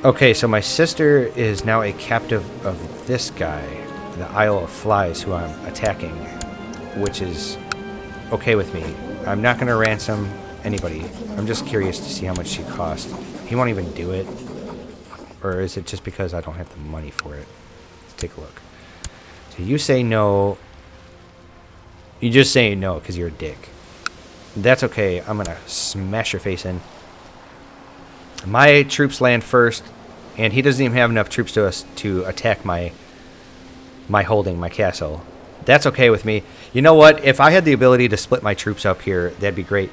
Okay, so my sister is now a captive of this guy, the Isle of Flies, who I'm attacking, which is okay with me. I'm not going to ransom anybody. I'm just curious to see how much she costs. He won't even do it. Or is it just because I don't have the money for it? Let's take a look. So you say no. You just say no because you're a dick. That's okay. I'm going to smash your face in. My troops land first, and he doesn't even have enough troops to attack my holding, my castle. That's okay with me. You know what? If I had the ability to split my troops up here, that'd be great.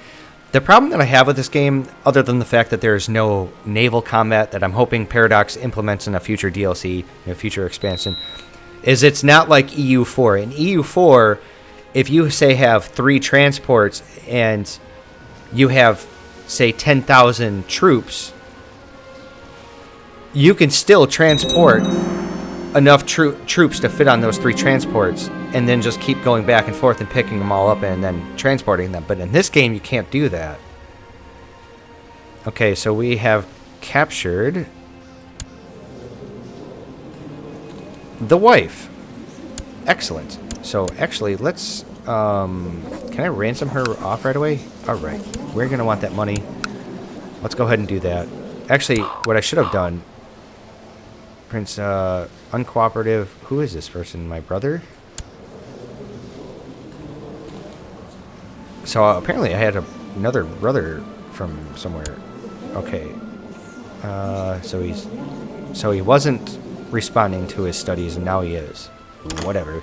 The problem that I have with this game, other than the fact that there's no naval combat that I'm hoping Paradox implements in a future DLC, in a future expansion, is it's not like EU4. In EU4, if you, say, have 3 transports and you have, say, 10,000 troops, you can still transport enough troops to fit on those 3 transports and then just keep going back and forth and picking them all up and then transporting them. But in this game, you can't do that. Okay, so we have captured the wife. Excellent. So actually, let's... can I ransom her off right away? Alright, we're going to want that money. Let's go ahead and do that. Actually, what I should have done... Prince, uncooperative... Who is this person? My brother? So apparently I had another brother from somewhere. Okay. So he wasn't responding to his studies, and now he is. Whatever.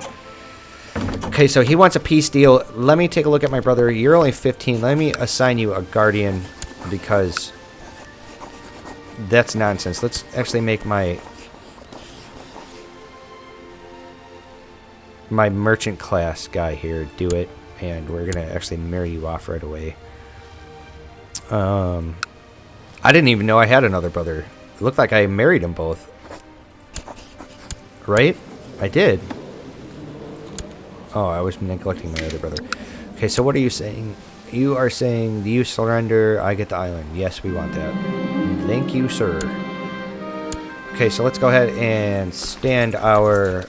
Okay, so he wants a peace deal. Let me take a look at my brother. You're only 15. Let me assign you a guardian, because that's nonsense. Let's actually make my merchant class guy here do it, and we're gonna actually marry you off right away. I didn't even know I had another brother. It looked like I married them both. Right? I did. Oh, I was neglecting my other brother. Okay, so what are you saying? You are saying, do you surrender? I get the island. Yes, we want that. Thank you, sir. Okay, so let's go ahead and stand our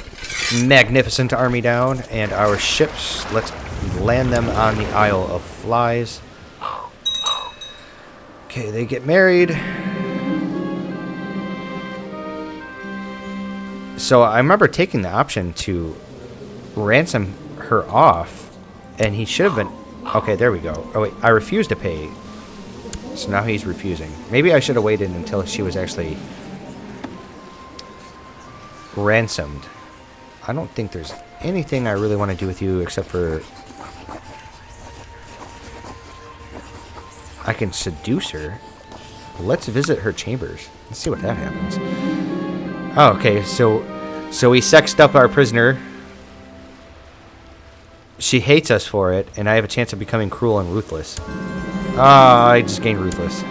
magnificent army down, and our ships, let's land them on the Isle of Flies. Okay, they get married. So I remember taking the option to ransom her off, and he should have been... Okay, there we go. Oh, wait, I refused to pay. So now he's refusing. Maybe I should have waited until she was actually ransomed. I don't think there's anything I really want to do with you except for... I can seduce her. Let's visit her chambers. Let's see what that happens. Oh, okay, so we sexed up our prisoner. She hates us for it, and I have a chance of becoming cruel and ruthless. I just gained ruthless.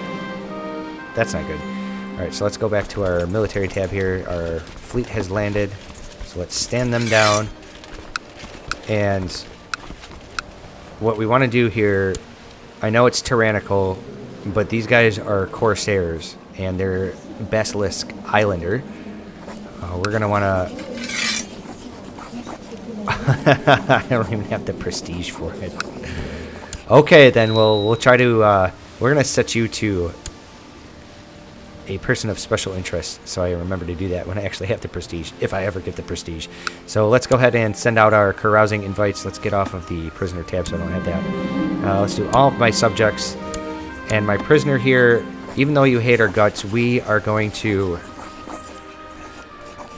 That's not good. Alright, so let's go back to our military tab here. Our fleet has landed. So let's stand them down. And what we want to do here, I know it's tyrannical, but these guys are corsairs, and they're Basilisk Islander. We're going to want to... I don't even have the prestige for it. Okay, then we'll try to... we're going to set you to a person of special interest, so I remember to do that when I actually have the prestige, if I ever get the prestige. So let's go ahead and send out our carousing invites. Let's get off of the prisoner tab so I don't have that. Let's do all of my subjects. And my prisoner here, even though you hate our guts, we are going to...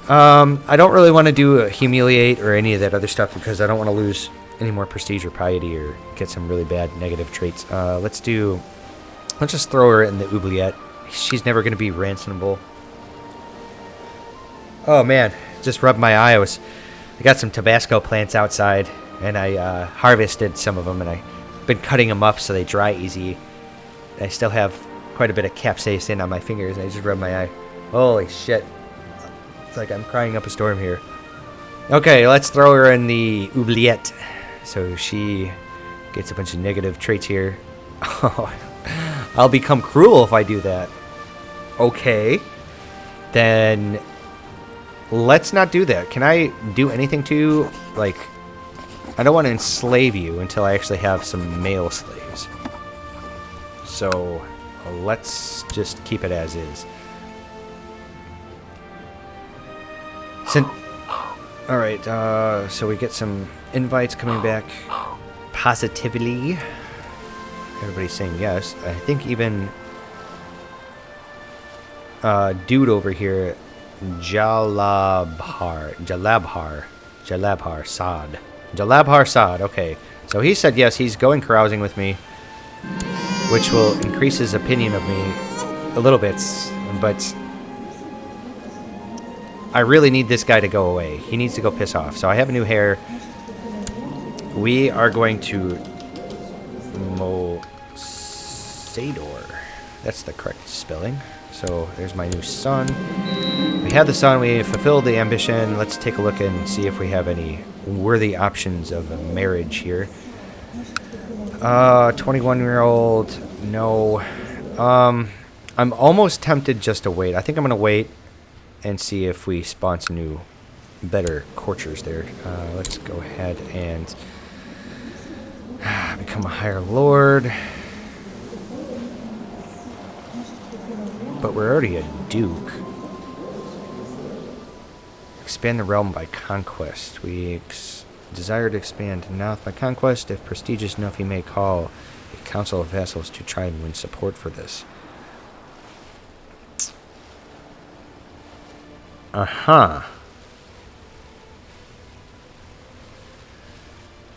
I don't really want to do humiliate or any of that other stuff because I don't want to lose any more prestige or piety or get some really bad negative traits. Let's just throw her in the oubliette. She's never going to be ransomable. Oh man, just rubbed my eye. I got some Tabasco plants outside, and I harvested some of them, and I've been cutting them up so they dry easy. I still have quite a bit of capsaicin on my fingers, and I just rubbed my eye. Holy shit. It's like I'm crying up a storm here. Okay, let's throw her in the oubliette. So she gets a bunch of negative traits here. I'll become cruel if I do that. Okay. then let's not do that. Can I do anything to you? Like, I don't want to enslave you until I actually have some male slaves. So let's just keep it as is. Alright, so we get some invites coming back positively. Everybody's saying yes. I think even dude over here, Jalabhar Saad, okay. So he said yes, he's going carousing with me, which will increase his opinion of me a little bit, but I really need this guy to go away. He needs to go piss off. So I have a new hair. We are going to Mosador. That's the correct spelling. So there's my new son. We have the son. We fulfilled the ambition. Let's take a look and see if we have any worthy options of a marriage here. 21-year-old. No. I'm almost tempted just to wait. I think I'm going to wait and see if we spawn some new, better courtiers there. Let's go ahead and become a higher lord. But we're already a duke. Expand the realm by conquest. We desire to expand Naathi by conquest. If prestigious enough, he may call a council of vassals to try and win support for this.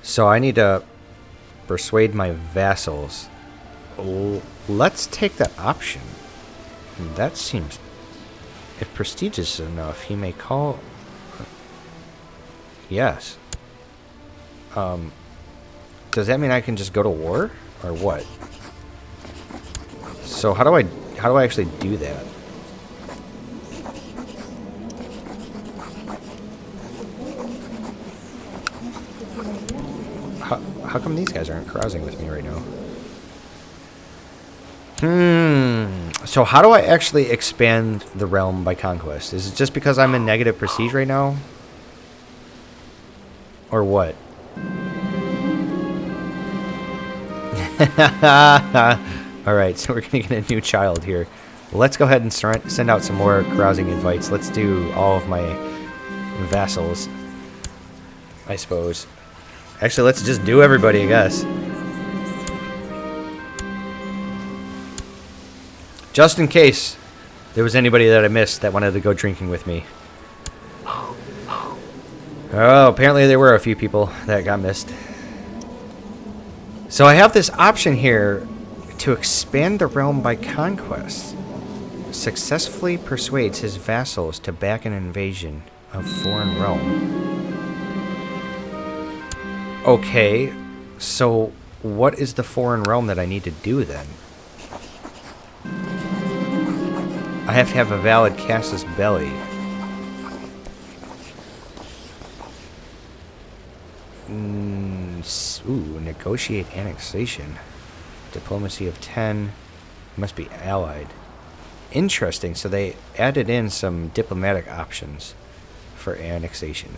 So I need to persuade my vassals. Let's take that option. That seems... If prestigious enough, he may call... Yes. Does that mean I can just go to war? Or what? So how do I actually do that? How come these guys aren't carousing with me right now? So how do I actually expand the realm by conquest? Is it just because I'm in negative prestige right now? Or what? Alright, so we're going to get a new child here. Let's go ahead and send out some more carousing invites. Let's do all of my vassals, I suppose. Actually, let's just do everybody, I guess. Just in case there was anybody that I missed that wanted to go drinking with me. Oh, apparently there were a few people that got missed. So I have this option here to expand the realm by conquest. Successfully persuades his vassals to back an invasion of foreign realm. Okay, so what is the foreign realm that I need to do then? I have to have a valid casus belli. Ooh, negotiate annexation. Diplomacy of 10. Must be allied. Interesting, so they added in some diplomatic options for annexation.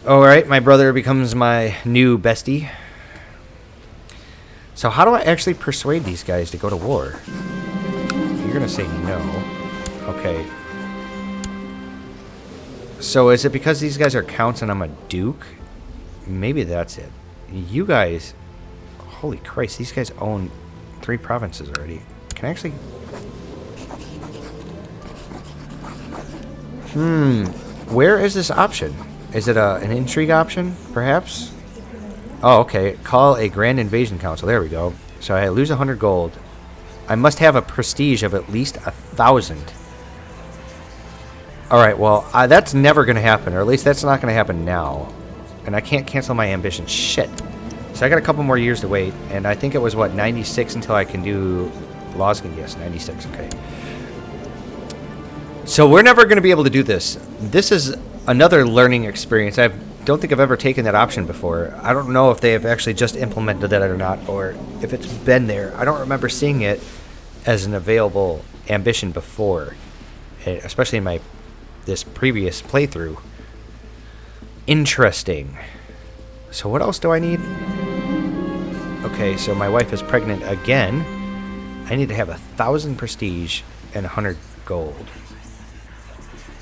Alright, my brother becomes my new bestie. So how do I actually persuade these guys to go to war? You're going to say no. Okay. So is it because these guys are counts and I'm a duke? Maybe that's it. You guys... Holy Christ, these guys own 3 provinces already. Can I actually... Where is this option? Is it an intrigue option, perhaps? Oh, okay. Call a grand invasion council. There we go. So I lose 100 gold. I must have a prestige of at least 1,000. Alright, well, that's never going to happen. Or at least that's not going to happen now. And I can't cancel my ambition. Shit. So I got a couple more years to wait. And I think it was, what, 96 until I can do Losgan? Yes, 96. Okay. So we're never going to be able to do this. This is another learning experience. I don't think I've ever taken that option before. I don't know if they have actually just implemented that or not, or if it's been there. I don't remember seeing it as an available ambition before. especially in this previous playthrough. Interesting. So what else do I need? Okay, so my wife is pregnant again. I need to have 1,000 prestige and 100 gold.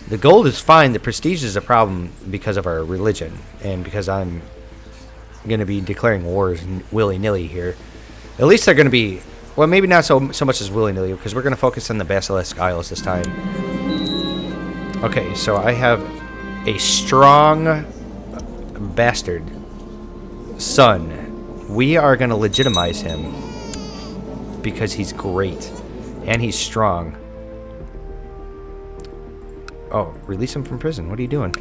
The gold is fine. The prestige is a problem because of our religion and because I'm going to be declaring wars willy-nilly here. At least they're going to be, well, maybe not so much as willy-nilly, because we're going to focus on the Basilisk Isles this time. Okay, so I have a strong bastard son. We are going to legitimize him because he's great and he's strong. Oh, release him from prison. What are you doing?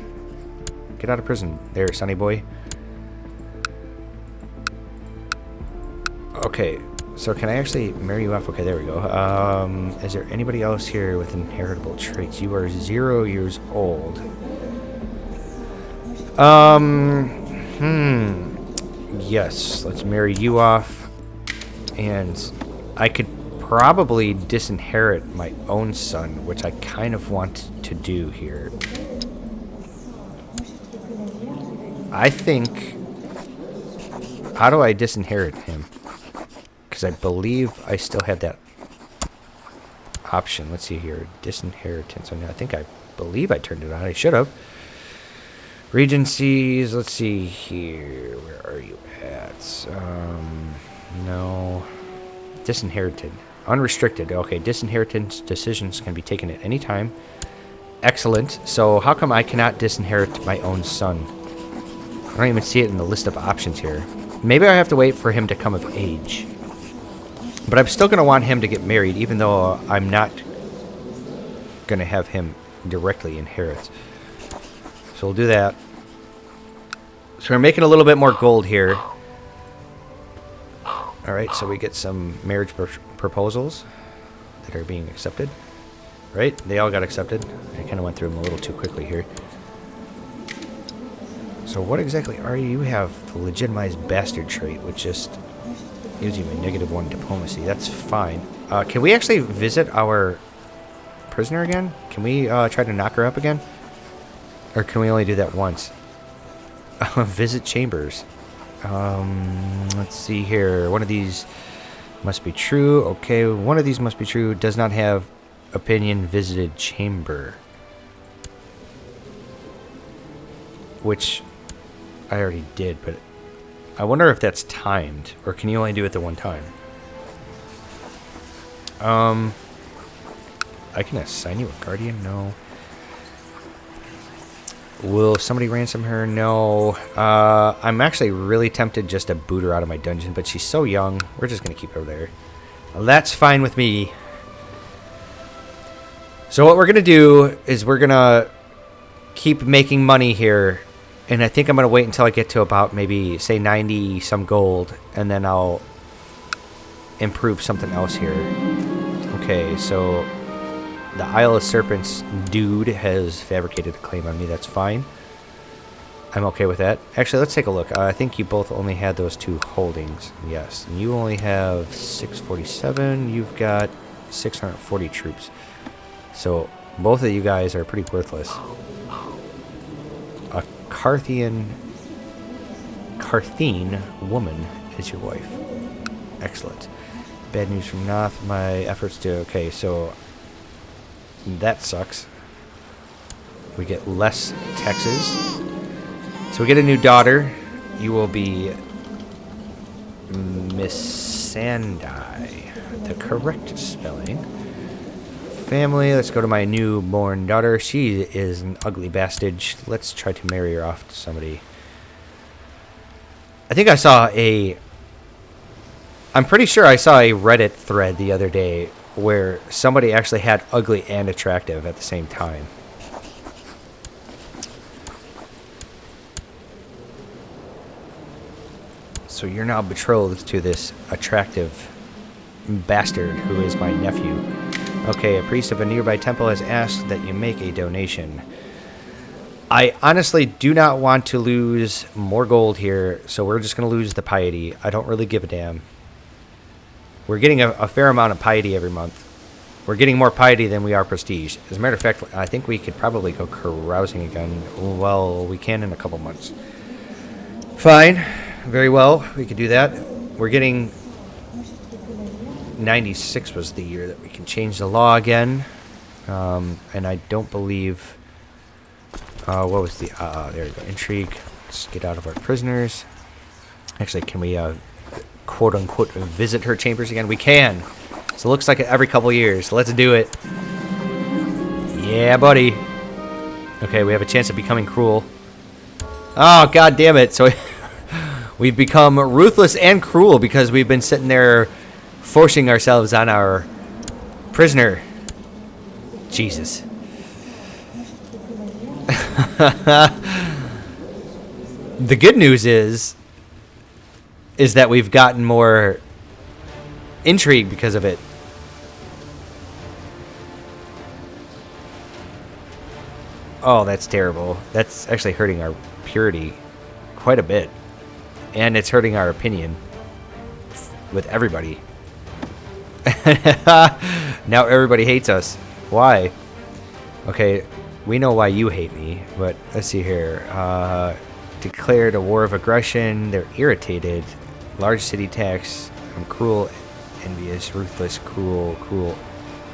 Get out of prison there, sonny boy. Okay, so can I actually marry you off? Okay, there we go. Is there anybody else here with inheritable traits? You are 0 years old. Yes, let's marry you off. And I could probably disinherit my own son, which I kind of want to do here. I think... How do I disinherit him? Because I believe I still have that option. Let's see here. Disinheritance. I believe I turned it on. I should have. Regencies. Let's see here. Where are you at? No. Disinherited. Unrestricted. Okay, disinheritance decisions can be taken at any time. Excellent. So how come I cannot disinherit my own son? I don't even see it in the list of options here. Maybe I have to wait for him to come of age. But I'm still going to want him to get married, even though I'm not going to have him directly inherit. So we'll do that. So we're making a little bit more gold here. Alright, so we get some marriage proposals that are being accepted. Right? They all got accepted. I kind of went through them a little too quickly here. So what exactly are you? You have the legitimized bastard trait, which just gives you a -1 diplomacy. That's fine. Can we actually visit our prisoner again? Can we try to knock her up again? Or can we only do that once? Visit chambers. Let's see here. One of these must be true. Okay, one of these must be true. Does not have opinion visited chamber. Which I already did, but I wonder if that's timed, or can you only do it the one time? I can assign you a guardian? No. Will somebody ransom her? No. I'm actually really tempted just to boot her out of my dungeon, but she's so young. We're just going to keep her there. Well, that's fine with me. So what we're going to do is we're going to keep making money here. And I think I'm going to wait until I get to about maybe, say, 90 some gold. And then I'll improve something else here. Okay, so the Isle of Serpents dude has fabricated a claim on me. That's fine. I'm okay with that. Actually, let's take a look. I think you both only had those 2 holdings. Yes. And you only have 647. You've got 640 troops. So both of you guys are pretty worthless. A Carthene woman is your wife. Excellent. Bad news from Naathi. My efforts to... Okay, so that sucks. We get less taxes. So we get a new daughter. You will be Miss Sandai. The correct spelling. Family. Let's go to my newborn daughter. She is an ugly bastard. Let's try to marry her off to somebody. I think I saw a... I'm pretty sure I saw a Reddit thread the other day where somebody actually had ugly and attractive at the same time. So you're now betrothed to this attractive bastard who is my nephew. Okay, a priest of a nearby temple has asked that you make a donation. I honestly do not want to lose more gold here, so we're just going to lose the piety. I don't really give a damn. We're getting a fair amount of piety every month. We're getting more piety than we are prestige. As a matter of fact, I think we could probably go carousing again. Well, we can in a couple months. Fine. Very well. We could do that. We're getting... 96 was the year that we can change the law again. And I don't believe... what was the... there we go. Intrigue. Let's get out of our prisoners. Actually, can we, quote-unquote, visit her chambers again? We can. So it looks like every couple years. Let's do it. Yeah, buddy. Okay, we have a chance of becoming cruel. Oh, god damn it. So we've become ruthless and cruel because we've been sitting there forcing ourselves on our prisoner. Jesus. The good news is that we've gotten more intrigue because of it. Oh, that's terrible. That's actually hurting our purity quite a bit. And it's hurting our opinion with everybody. Now everybody hates us. Why? Okay, we know why you hate me, but let's see here. Declared a war of aggression. They're irritated. Large city tax. I'm cruel, envious, ruthless, cruel.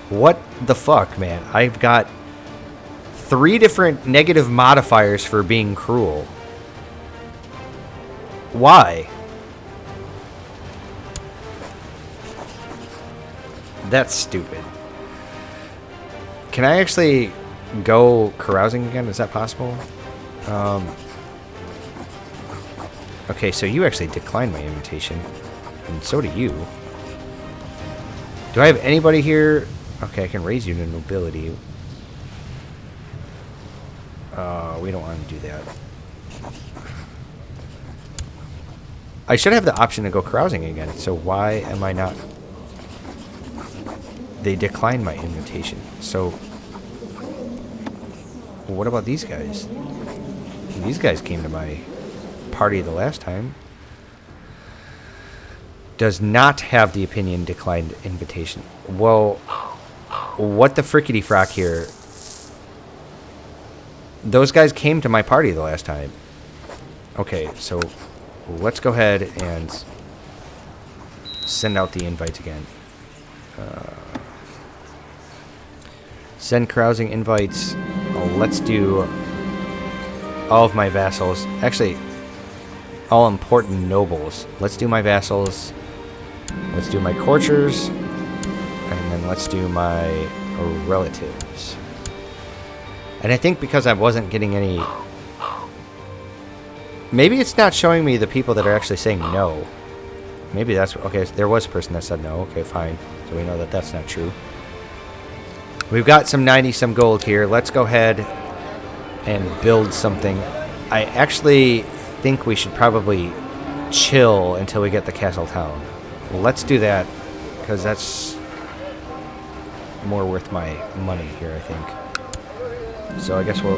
What the fuck, man? I've got 3 different negative modifiers for being cruel. Why? That's stupid. Can I actually go carousing again? Is that possible? Okay, so you actually declined my invitation. And so do you. Do I have anybody here? Okay, I can raise you to nobility. We don't want to do that. I should have the option to go carousing again, so why am I not? They declined my invitation, so what about these guys? These guys came to my party the last time. Does not have the opinion declined invitation. Well, what the frickety frock here? Those guys came to my party the last time. Okay, so let's go ahead and send out the invites again. Send carousing invites. Oh, let's do all of my vassals. Actually, all important nobles. Let's do my vassals. Let's do my courtiers. And then let's do my relatives. And I think because I wasn't getting any... Maybe it's not showing me the people that are actually saying no. Maybe that's... Okay, there was a person that said no. Okay, fine. So we know that that's not true. We've got some 90-some gold here. Let's go ahead and build something. I actually think we should probably chill until we get the castle town. Let's do that, because that's more worth my money here, I think. So I guess we'll...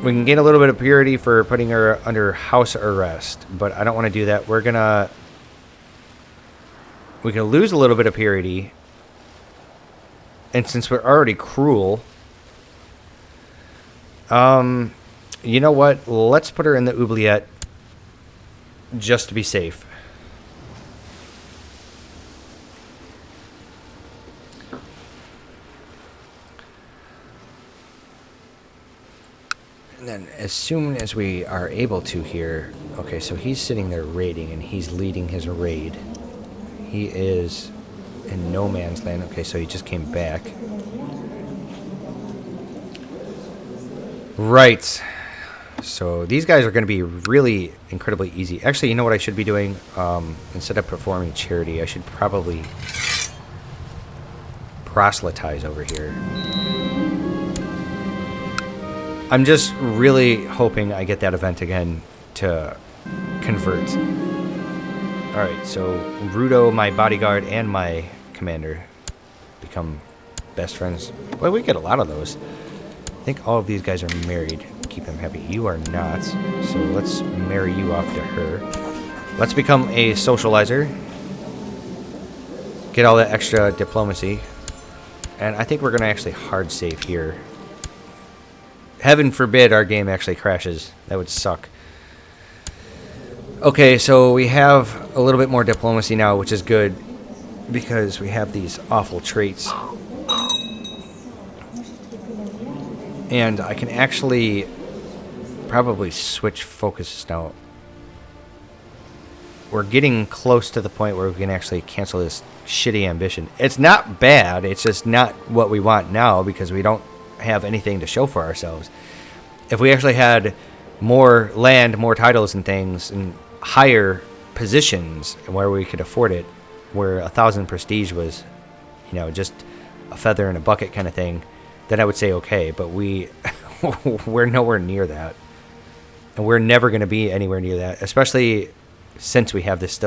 we can gain a little bit of purity for putting her under house arrest, but I don't want to do that. We're gonna... We can lose a little bit of purity. And since we're already cruel... you know what? Let's put her in the oubliette just to be safe. And then as soon as we are able to here... Okay, so he's sitting there raiding, and he's leading his raid. He is in no man's land. Okay, so he just came back. Right. So these guys are going to be really incredibly easy. Actually, you know what I should be doing? Instead of performing charity, I should probably proselytize over here. I'm just really hoping I get that event again to convert. Alright, so Rudo, my bodyguard, and my commander become best friends. Well, we get a lot of those. I think all of these guys are married. Keep them happy. You are not. So let's marry you off to her. Let's become a socializer. get all that extra diplomacy. And I think we're going to actually hard save here. Heaven forbid our game actually crashes. That would suck. Okay, so we have a little bit more diplomacy now, which is good because we have these awful traits. And I can actually probably switch focuses now. We're getting close to the point where we can actually cancel this shitty ambition. It's not bad. It's just not what we want now because we don't have anything to show for ourselves. If we actually had more land, more titles and things, and higher positions where we could afford it, where 1,000 prestige was, you know, just a feather in a bucket kind of thing, then I would say okay. But we're nowhere near that, and we're never going to be anywhere near that, especially since we have this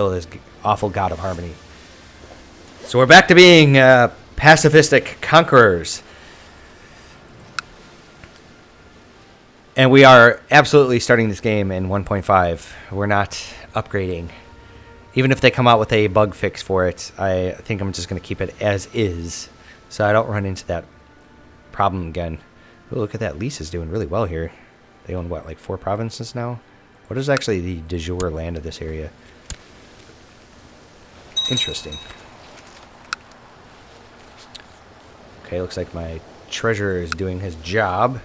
awful god of harmony. So we're back to being pacifistic conquerors. And we are absolutely starting this game in 1.5. We're not upgrading. Even if they come out with a bug fix for it, I think I'm just going to keep it as is so I don't run into that problem again. Ooh, look at that. Lease is doing really well here. They own, what, like 4 provinces now? What is actually the de jure land of this area? Interesting. Okay, looks like my treasurer is doing his job.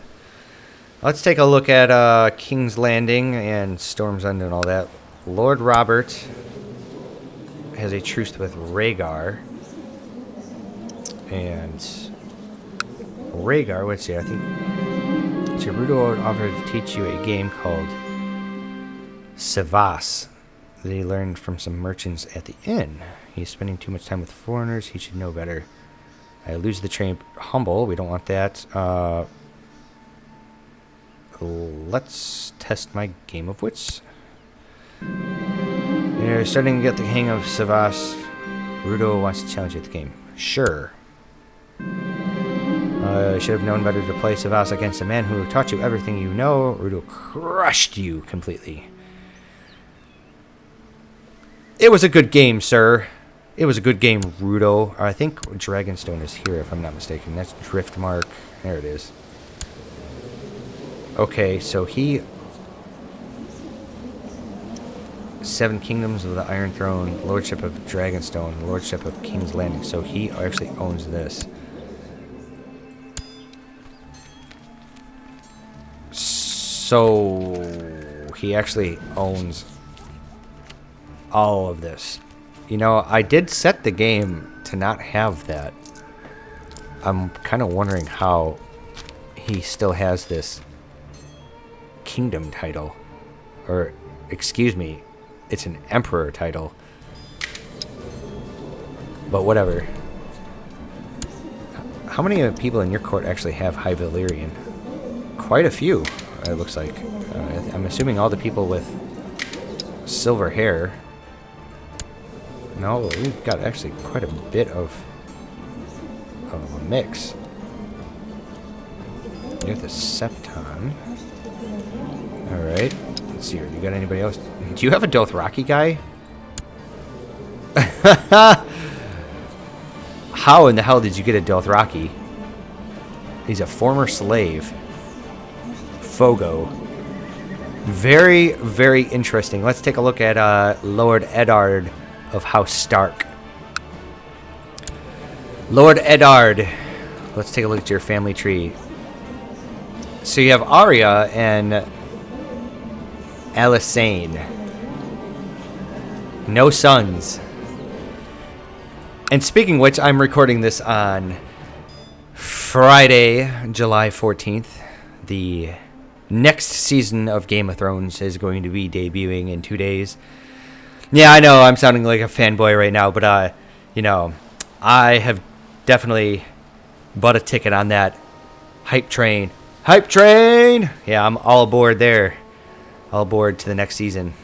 Let's take a look at King's Landing and Storm's End and all that. Lord Robert has a truce with Rhaegar. And Rhaegar, let's see, I think Gerudo offered to teach you a game called Savas that he learned from some merchants at the inn. He's spending too much time with foreigners. He should know better. I lose the train. Humble. We don't want that. Let's test my game of wits. You're starting to get the hang of Savas. Rudo wants to challenge you at the game. Sure. I should have known better to play Savas against a man who taught you everything you know. Rudo crushed you completely. It was a good game, sir. It was a good game, Rudo. I think Dragonstone is here, if I'm not mistaken. That's Driftmark. There it is. Okay, so he... 7 Kingdoms of the Iron Throne, Lordship of Dragonstone, Lordship of King's Landing. So he actually owns this. So he actually owns all of this. You know, I did set the game to not have that. I'm kind of wondering how he still has this kingdom title. Or, excuse me, it's an emperor title. But whatever. How many people in your court actually have High Valyrian? Quite a few, it looks like. I'm assuming all the people with silver hair. No, we've got actually quite a bit of a mix. Near the Septon. Alright. Let's see here. You got anybody else? Do you have a Dothraki guy? How in the hell did you get a Dothraki? He's a former slave. Fogo. Very, very interesting. Let's take a look at Lord Eddard of House Stark. Lord Eddard. Let's take a look at your family tree. So you have Arya and Alysanne. No sons. And speaking of which, I'm recording this on Friday, July 14th. The next season of Game of Thrones is going to be debuting in 2 days. Yeah, I know I'm sounding like a fanboy right now, but, you know, I have definitely bought a ticket on that hype train. Hype train! Yeah, I'm all aboard there. All aboard to the next season.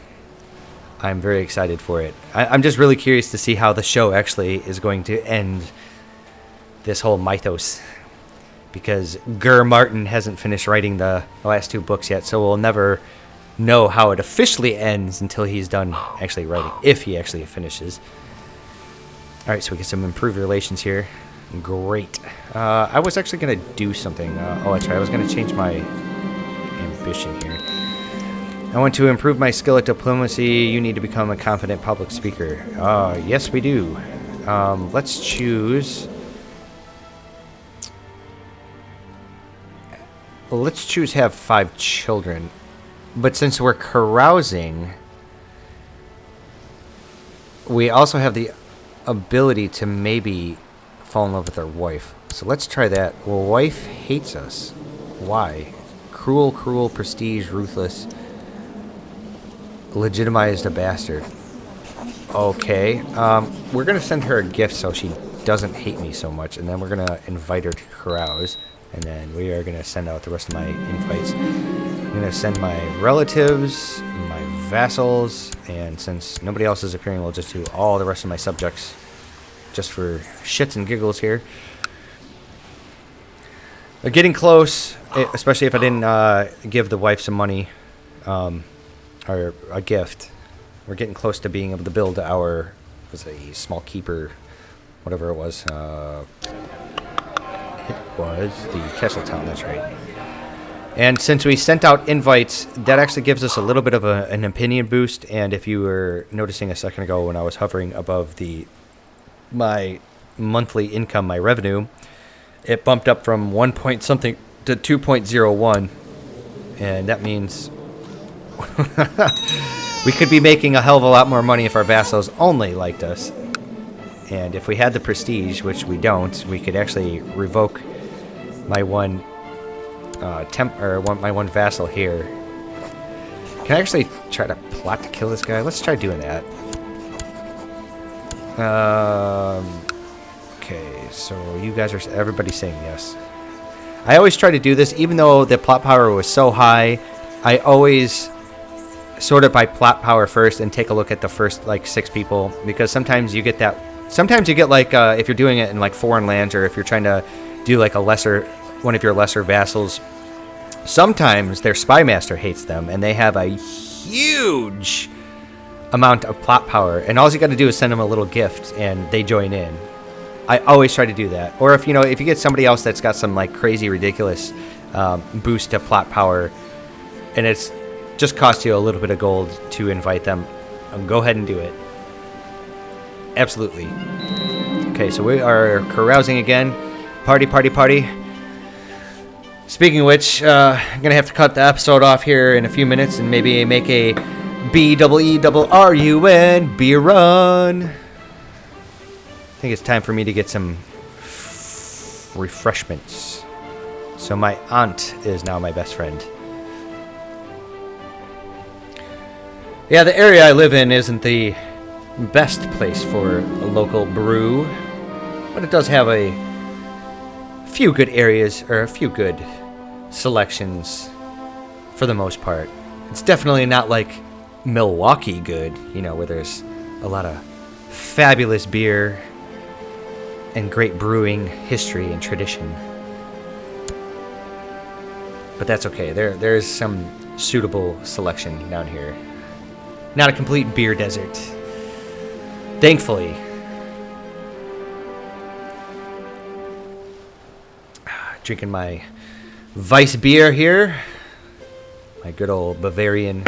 I'm very excited for it. I'm just really curious to see how the show actually is going to end this whole mythos. Because Ger Martin hasn't finished writing the last 2 books yet, so we'll never know how it officially ends until he's done actually writing, if he actually finishes. Alright, so we get some improved relations here. Great. I was actually going to do something. Oh, that's right. I was going to change my ambition here. I want to improve my skill at diplomacy. You need to become a confident public speaker. Yes, we do. Let's choose... Let's choose have 5 children. But since we're carousing, we also have the ability to maybe fall in love with our wife. So let's try that. Well, wife hates us. Why? Cruel, cruel, prestige, ruthless. Legitimized a bastard. Okay. We're going to send her a gift so she doesn't hate me so much. And then we're going to invite her to carouse. And then we are going to send out the rest of my invites. I'm going to send my relatives, my vassals, and since nobody else is appearing, we'll just do all the rest of my subjects just for shits and giggles here. They're getting close, especially if I didn't give the wife some money or a gift. We're getting close to being able to build our, was a small keeper, whatever it was. It was the castle town, that's right. And since we sent out invites, that actually gives us a little bit of an opinion boost. And if you were noticing a second ago when I was hovering above my monthly income, my revenue, it bumped up from 1 point something to 2.01. And that means we could be making a hell of a lot more money if our vassals only liked us. And if we had the prestige, which we don't, we could actually revoke my one my one vassal here. Can I actually try to plot to kill this guy? Let's try doing that. Okay, so you guys are everybody's saying yes. I always try to do this, even though the plot power was so high. I always sort it by plot power first and take a look at the first like 6 people, because sometimes you get that. Sometimes you get like if you're doing it in like foreign lands, or if you're trying to do like one of your lesser vassals. Sometimes their spy master hates them, and they have a huge amount of plot power, and all you got to do is send them a little gift, and they join in. I always try to do that. Or if you get somebody else that's got some like crazy ridiculous boost to plot power, and it's just cost you a little bit of gold to invite them, go ahead and do it. Absolutely. Okay, so we are carousing again. Party, party, party. Speaking of which, I'm going to have to cut the episode off here in a few minutes and maybe make a BEERUN beer run. I think it's time for me to get some refreshments. So my aunt is now my best friend. Yeah, the area I live in isn't the best place for a local brew, but it does have a few good areas, or a few good selections for the most part. It's definitely not like Milwaukee good, where there's a lot of fabulous beer and great brewing history and tradition. But that's okay. There's some suitable selection down here. Not a complete beer desert. Thankfully. Drinking my Weiss beer here. My good old Bavarian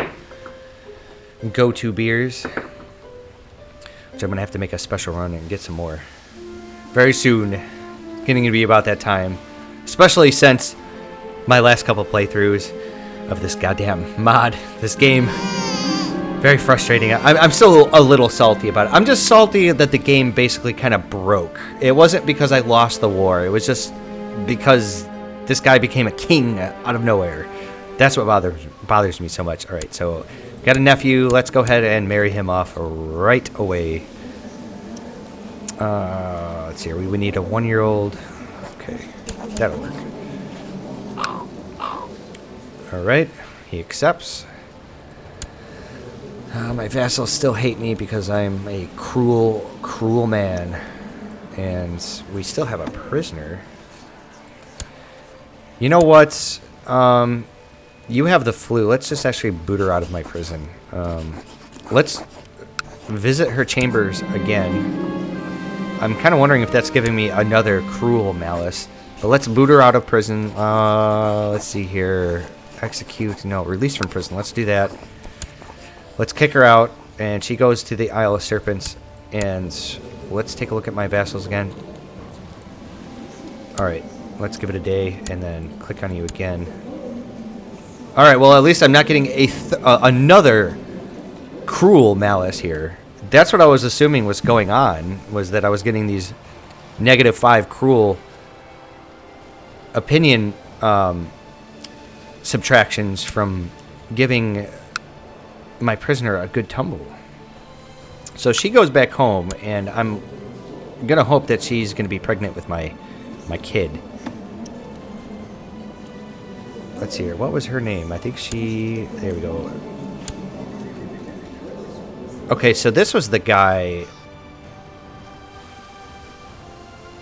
go-to beers. Which I'm going to have to make a special run and get some more. Very soon. It's getting to be about that time. Especially since my last couple playthroughs of this goddamn mod. This game. Very frustrating. I'm still a little salty about it. I'm just salty that the game basically kind of broke. It wasn't because I lost the war. It was just because this guy became a king out of nowhere. That's what bothers me so much. All right, so got a nephew. Let's go ahead and marry him off right away. Let's see. We need a 1-year-old. Okay, that'll work. All right, he accepts. My vassals still hate me because I'm a cruel, cruel man. And we still have a prisoner. You know what? You have the flu. Let's just actually boot her out of my prison. Let's visit her chambers again. I'm kind of wondering if that's giving me another cruel malice. But let's boot her out of prison. Let's see here. Execute. No, release from prison. Let's do that. Let's kick her out. And she goes to the Isle of Serpents. And let's take a look at my vassals again. Alright. Let's give it a day. And then click on you again. Alright, well, at least I'm not getting another cruel malice here. That's what I was assuming was going on. Was that I was getting these -5 cruel opinion subtractions from giving my prisoner a good tumble. So she goes back home, and I'm gonna hope that she's gonna be pregnant with my kid. Let's see here. What was her name? I think she... There we go. Okay, so this was the guy...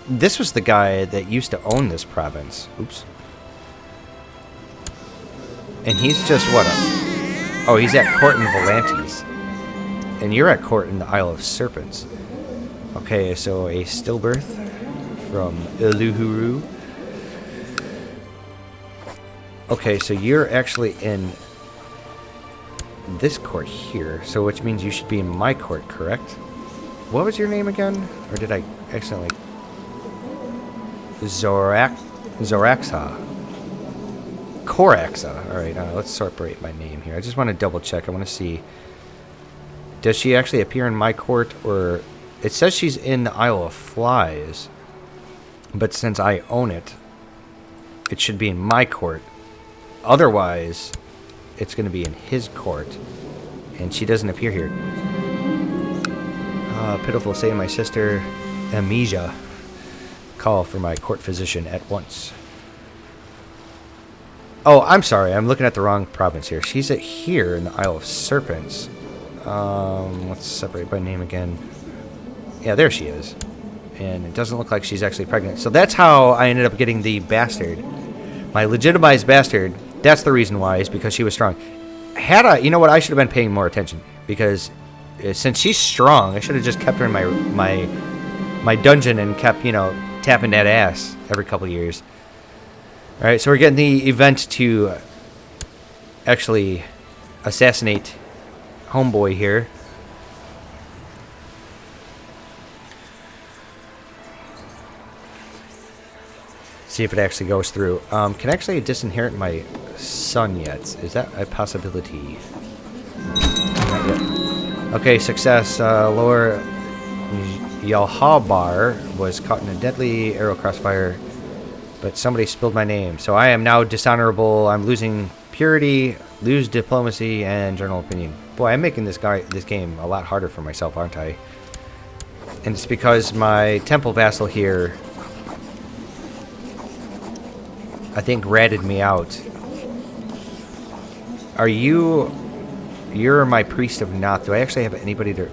This was the guy that used to own this province. Oops. And he's just what? Oh, he's at court in Volantes. And you're at court in the Isle of Serpents. Okay, so a stillbirth from Iluhuru. Okay, so you're actually in this court here, so which means you should be in my court, correct? What was your name again? Or did I accidentally... Zoraxa. Coraxa. Alright, let's separate my name here. I just want to double check. I want to see... Does she actually appear in my court, or... It says she's in the Isle of Flies, but since I own it, it should be in my court. Otherwise, it's going to be in his court, and she doesn't appear here. Pitiful, say my sister, Amnesia. Call for my court physician at once. Oh, I'm sorry. I'm looking at the wrong province here. She's at here in the Isle of Serpents. Let's separate by name again. Yeah, there she is. And it doesn't look like she's actually pregnant. So that's how I ended up getting the bastard. My legitimized bastard. That's the reason why, is because she was strong. Had I... You know what? I should have been paying more attention. Because since she's strong, I should have just kept her in my dungeon and kept, you know, tapping that ass every couple of years. Alright, so we're getting the event to actually assassinate homeboy here. See if it actually goes through. Can I actually disinherit my son yet? Is that a possibility? Not yet. Okay, success. Lower Yalhabar was caught in a deadly arrow crossfire, but somebody spilled my name. So I am now dishonorable. I'm losing purity, lose diplomacy, and general opinion. Boy, I'm making this game a lot harder for myself, aren't I? And it's because my temple vassal here, I think, ratted me out. Are you... You're my priest of Naathi. Do I actually have anybody to...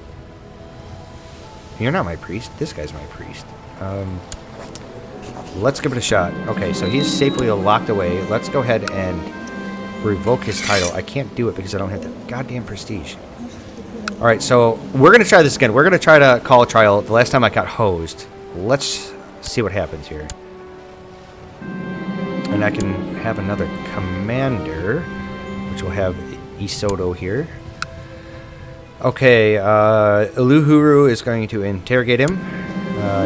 You're not my priest. This guy's my priest. Let's give it a shot. Okay, so he's safely locked away. Let's go ahead and revoke his title. I can't do it because I don't have the goddamn prestige. Alright, so we're going to try this again. We're going to try to call a trial. The last time I got hosed. Let's see what happens here. And I can have another commander, which will have Isoto here. Okay, Iluhuru is going to interrogate him.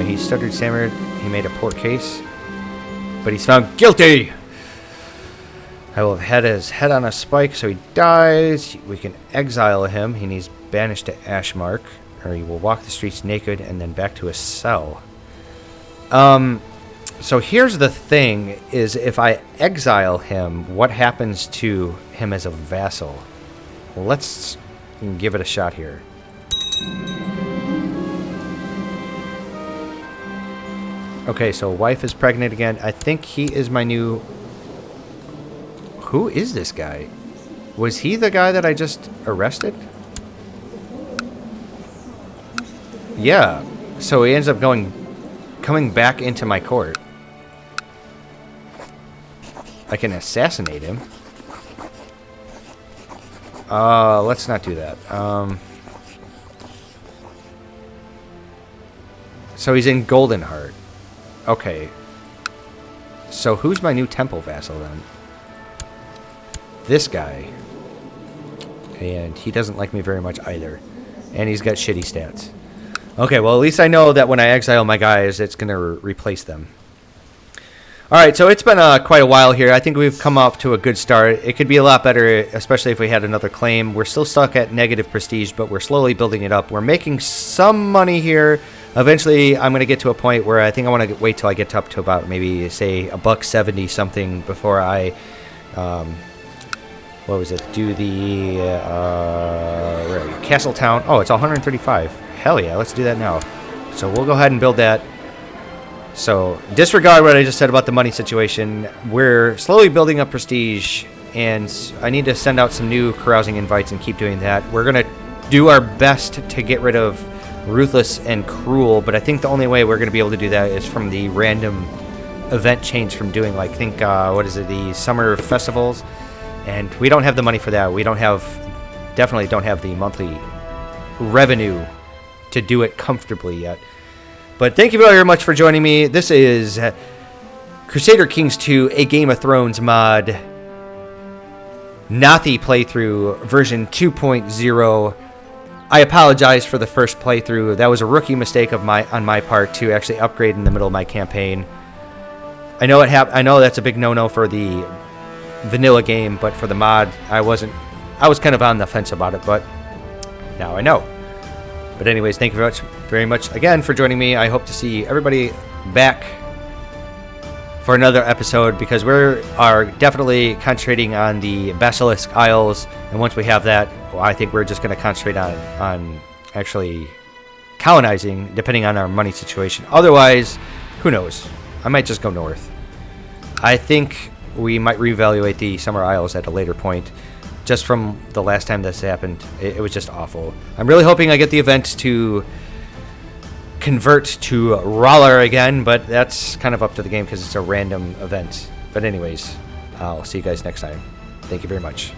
He stuttered, stammered. He made a poor case, but he's found guilty. I will have had his head on a spike, so he dies. We can exile him. He needs banished to Ashmark, or he will walk the streets naked and then back to his cell. So here's the thing, is if I exile him, what happens to him as a vassal? Let's give it a shot here. Okay, so wife is pregnant again. I think he is my new... Who is this guy? Was he the guy that I just arrested? Yeah. So he ends up coming back into my court. I can assassinate him. Let's not do that. So he's in Golden Heart. Okay. So who's my new temple vassal then? This guy. And he doesn't like me very much either. And he's got shitty stats. Okay, well, at least I know that when I exile my guys, it's going to replace them. All right, so it's been quite a while here. I think we've come off to a good start. It could be a lot better, especially if we had another claim. We're still stuck at negative prestige, but we're slowly building it up. We're making some money here. Eventually, I'm going to get to a point where I think I want to wait till I get up to about maybe, say, $1.70 something before I, what was it, do the, where are you? Castle Town. Oh, it's 135. Hell yeah, let's do that now. So we'll go ahead and build that. So disregard what I just said about the money situation. We're slowly building up prestige, and I need to send out some new carousing invites and keep doing that. We're going to do our best to get rid of Ruthless and Cruel, but I think the only way we're going to be able to do that is from the random event change from doing, like, I think, what is it, the summer festivals, and we don't have the money for that. We definitely don't have the monthly revenue to do it comfortably yet. But thank you very much for joining me. This is Crusader Kings II, a Game of Thrones mod, Naathi playthrough, version 2.0. I apologize for the first playthrough. That was a rookie mistake on my part to actually upgrade in the middle of my campaign. I know I know that's a big no-no for the vanilla game, but for the mod, I was kind of on the fence about it, but now I know. But anyways, thank you very much again for joining me. I hope to see everybody back for another episode, because we are definitely concentrating on the Basilisk Isles, and once we have that, I think we're just going to concentrate on actually colonizing, depending on our money situation. Otherwise, who knows? I might just go north. I think we might reevaluate the Summer Isles at a later point. Just from the last time this happened, it was just awful. I'm really hoping I get the event to convert to R'hllor again, but that's kind of up to the game because it's a random event. But anyways, I'll see you guys next time. Thank you very much.